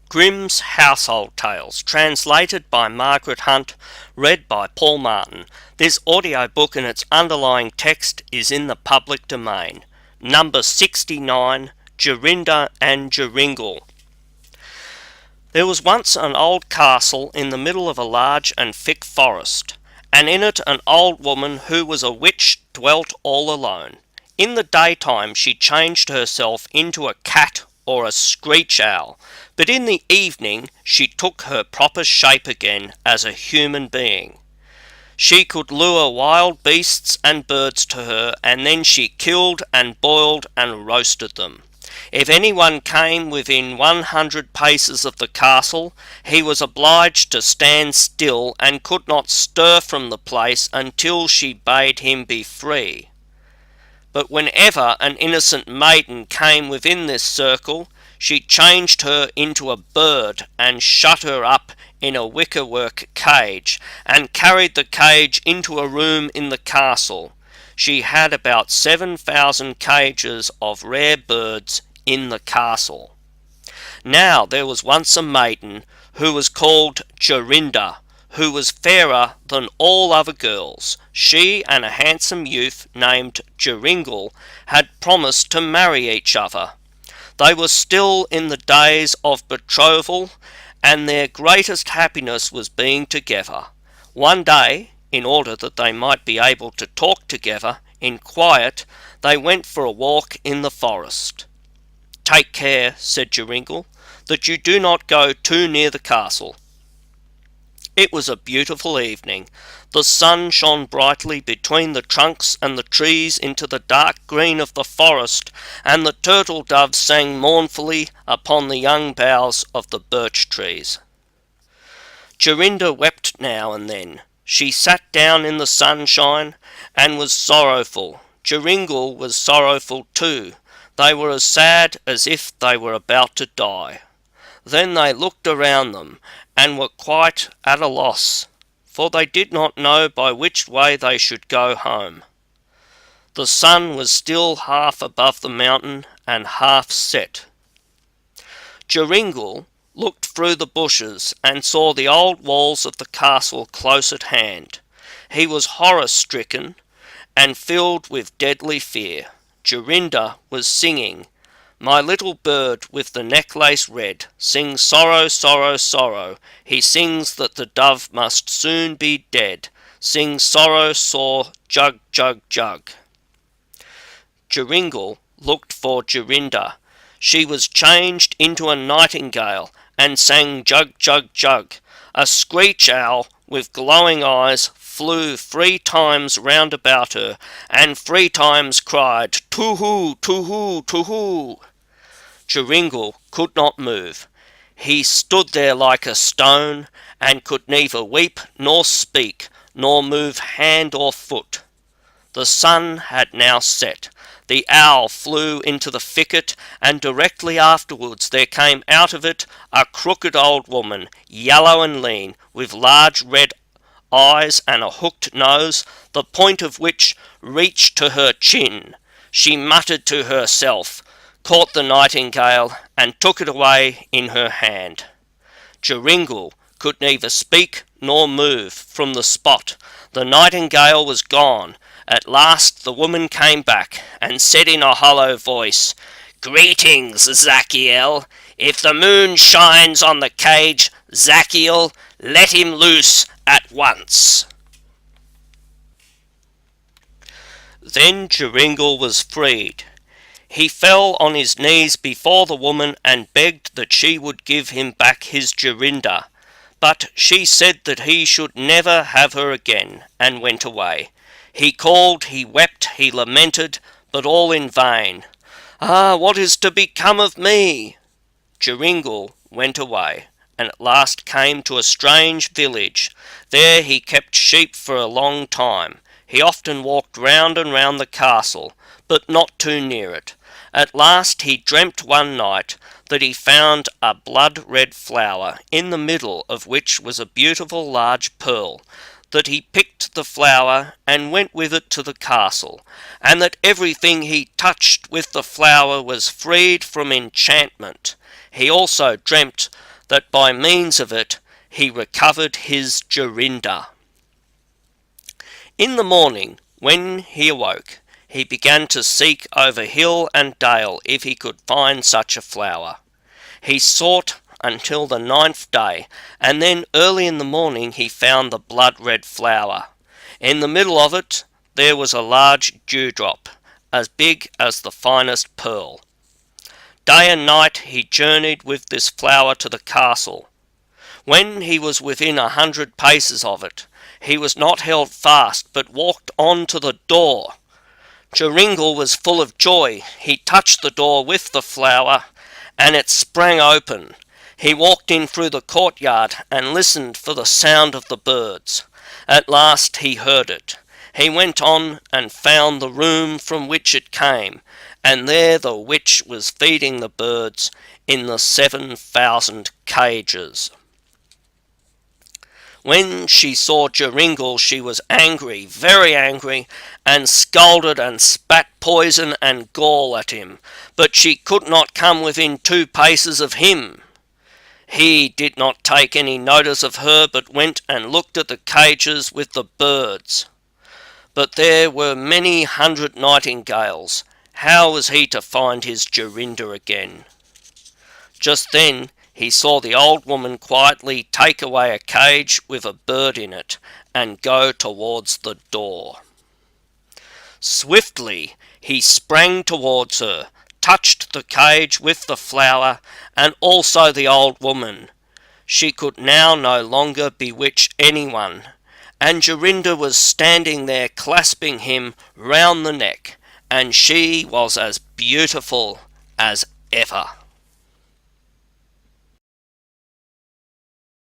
Grimm's Household Tales, translated by Margaret Hunt, read by Paul Martin. This audiobook and its underlying text is in the public domain. Number 69, Jorinda and Joringel. There was once an old castle in the middle of a large and thick forest, and in it an old woman who was a witch dwelt all alone. In the daytime she changed herself into a cat or a screech owl, but in the evening she took her proper shape again as a human being. She could lure wild beasts and birds to her, and then she killed and boiled and roasted them. If anyone came within 100 paces of the castle, he was obliged to stand still and could not stir from the place until she bade him be free. But whenever an innocent maiden came within this circle, she changed her into a bird and shut her up in a wickerwork cage, and carried the cage into a room in the castle. She had about 7,000 cages of rare birds in the castle. Now there was once a maiden who was called Jorinda, who was fairer than all other girls. She and a handsome youth named Joringel had promised to marry each other. They were still in the days of betrothal, and their greatest happiness was being together. One day, in order that they might be able to talk together in quiet, they went for a walk in the forest. "Take care," said Joringel, "that you do not go too near the castle." It was a beautiful evening. The sun shone brightly between the trunks and the trees into the dark green of the forest, and the turtle doves sang mournfully upon the young boughs of the birch trees. Jorinda wept now and then. She sat down in the sunshine and was sorrowful. Joringel was sorrowful too. They were as sad as if they were about to die. Then they looked around them, and were quite at a loss, for they did not know by which way they should go home. The sun was still half above the mountain and half set. Joringel looked through the bushes and saw the old walls of the castle close at hand. He was horror-stricken and filled with deadly fear. Jorinda was singing, "My little bird with the necklace red sings sorrow, sorrow, sorrow. He sings that the dove must soon be dead. Sings sorrow, sore, jug, jug, jug." Joringel looked for Jorinda. She was changed into a nightingale and sang jug, jug, jug. A screech owl with glowing eyes flew 3 times round about her, and 3 times cried, "Too-hoo, too-hoo, too-hoo." Joringel could not move. He stood there like a stone, and could neither weep nor speak, nor move hand or foot. The sun had now set. The owl flew into the thicket, and directly afterwards there came out of it a crooked old woman, yellow and lean, with large red eyes and a hooked nose, the point of which reached to her chin. She muttered to herself, caught the nightingale, and took it away in her hand. Joringel could neither speak nor move from the spot. The nightingale was gone. At last the woman came back, and said in a hollow voice, "Greetings, Zachiel. If the moon shines on the cage, Zachiel, let him loose at once." Then Joringel was freed. He fell on his knees before the woman and begged that she would give him back his Jorinda, but she said that he should never have her again, and went away. He called, he wept, he lamented, but all in vain. "Ah, what is to become of me?" Joringel went away, and at last came to a strange village. There he kept sheep for a long time. He often walked round and round the castle, but not too near it. At last he dreamt one night that he found a blood-red flower, in the middle of which was a beautiful large pearl, that he picked the flower and went with it to the castle, and that everything he touched with the flower was freed from enchantment. He also dreamt that by means of it he recovered his Jorinda. In the morning, when he awoke, he began to seek over hill and dale if he could find such a flower. He sought until the 9th day, and then early in the morning he found the blood-red flower. In the middle of it there was a large dewdrop, as big as the finest pearl. Day and night he journeyed with this flower to the castle. When he was within 100 paces of it, he was not held fast, but walked on to the door. Joringel was full of joy. He touched the door with the flower, and it sprang open. He walked in through the courtyard and listened for the sound of the birds. At last he heard it. He went on and found the room from which it came, and there the witch was feeding the birds in the 7,000 cages. When she saw Joringel, she was angry, very angry, and scolded and spat poison and gall at him, but she could not come within 2 paces of him. He did not take any notice of her, but went and looked at the cages with the birds. But there were many 100 nightingales. How was he to find his Jorinda again? Just then he saw the old woman quietly take away a cage with a bird in it and go towards the door. Swiftly he sprang towards her, touched the cage with the flower, and also the old woman. She could now no longer bewitch anyone, and Jorinda was standing there clasping him round the neck, and she was as beautiful as ever.